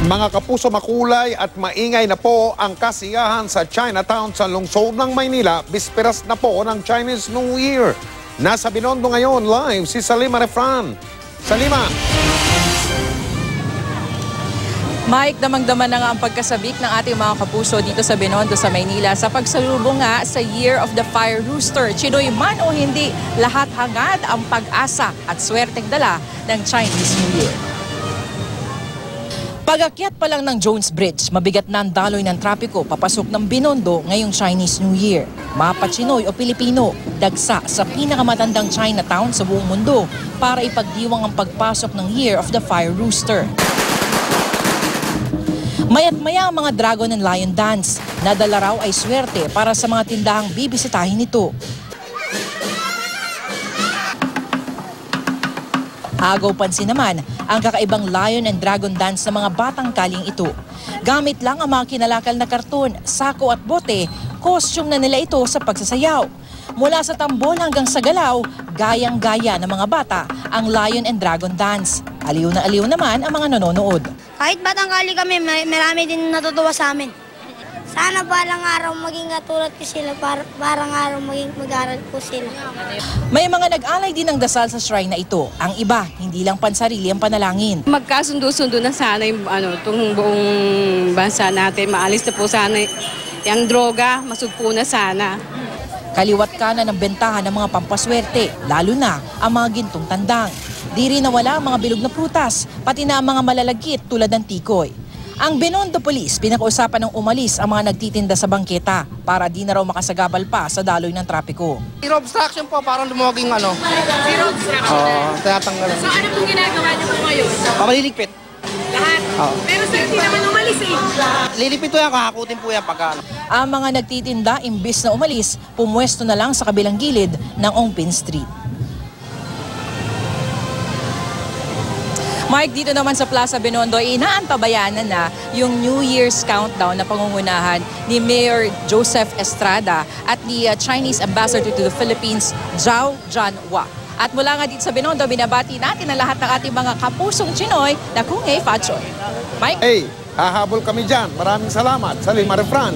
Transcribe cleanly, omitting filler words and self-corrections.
Mga kapuso, makulay at maingay na po ang kasiyahan sa Chinatown sa lungsod ng Maynila. Bisperas na po ng Chinese New Year. Nasa Binondo ngayon live si Salima Refran. Salima! Mike, damang-dama na nga ang pagkasabik ng ating mga kapuso dito sa Binondo sa Maynila sa pagsalubong nga sa Year of the Fire Rooster. Chinoy man o hindi, lahat hangad ang pag-asa at swerteng dala ng Chinese New Year. Pag-akyat pa lang ng Jones Bridge, mabigat na ang daloy ng trapiko papasok ng Binondo ngayong Chinese New Year. Mapa Chinoy o Pilipino, dagsa sa pinakamatandang Chinatown sa buong mundo para ipagdiwang ang pagpasok ng Year of the Fire Rooster. Maya't maya ang mga Dragon and Lion Dance. Nadala raw ay swerte para sa mga tindahang bibisitahin nito. Agaw pansin naman ang kakaibang Lion and Dragon Dance ng mga batang kaling ito. Gamit lang ang mga kinalakal na karton, sako at bote, costume na nila ito sa pagsasayaw. Mula sa tambol hanggang sa galaw, gayang-gaya ng mga bata ang Lion and Dragon Dance. Aliw na aliw naman ang mga nanonood. Kahit batang kali kami, marami din natutuwa sa amin. Sana parang araw maging katulad ko sila, parang araw maging mag-aral po sila. May mga nag-alay din ng dasal sa shrine na ito. Ang iba, hindi lang pansarili ang panalangin. Magkasundo-sundo na sana yung itong buong bansa natin. Maalis na po sana yung droga, masugpo na sana. Kaliwat kanan ng bentahan ng mga pampaswerte, lalo na ang mga gintong tandang. Di rin nawala ang mga bilog na prutas, pati na ang mga malalagkit tulad ng tikoy. Ang Binondo Police pinakausapan ng umalis ang mga nagtitinda sa bangketa para di na raw makasagabal pa sa daloy ng trapiko. Zero obstruction po, parang lumoging ano. Zero obstruction na? Tinatanggalan. So ano pong ginagawa niyo po ngayon? Maliligpit. Lahat? Pero sir, hindi naman umalis eh. Lilipit po yan, kakakutin po yan pagka. Ang mga nagtitinda, imbis na umalis, pumwesto na lang sa kabilang gilid ng Ongpin Street. Mike, dito naman sa Plaza Binondo, inaantabayanan na yung New Year's countdown na pangungunahan ni Mayor Joseph Estrada at ni Chinese Ambassador to the Philippines, Zhao Jianhua. At mula nga dito sa Binondo, binabati natin ang lahat ng ating mga kapusong Chinoy na Kung Hei Fa Choi. Mike? Hey, hahabol kami dyan. Maraming salamat. Salima Refran.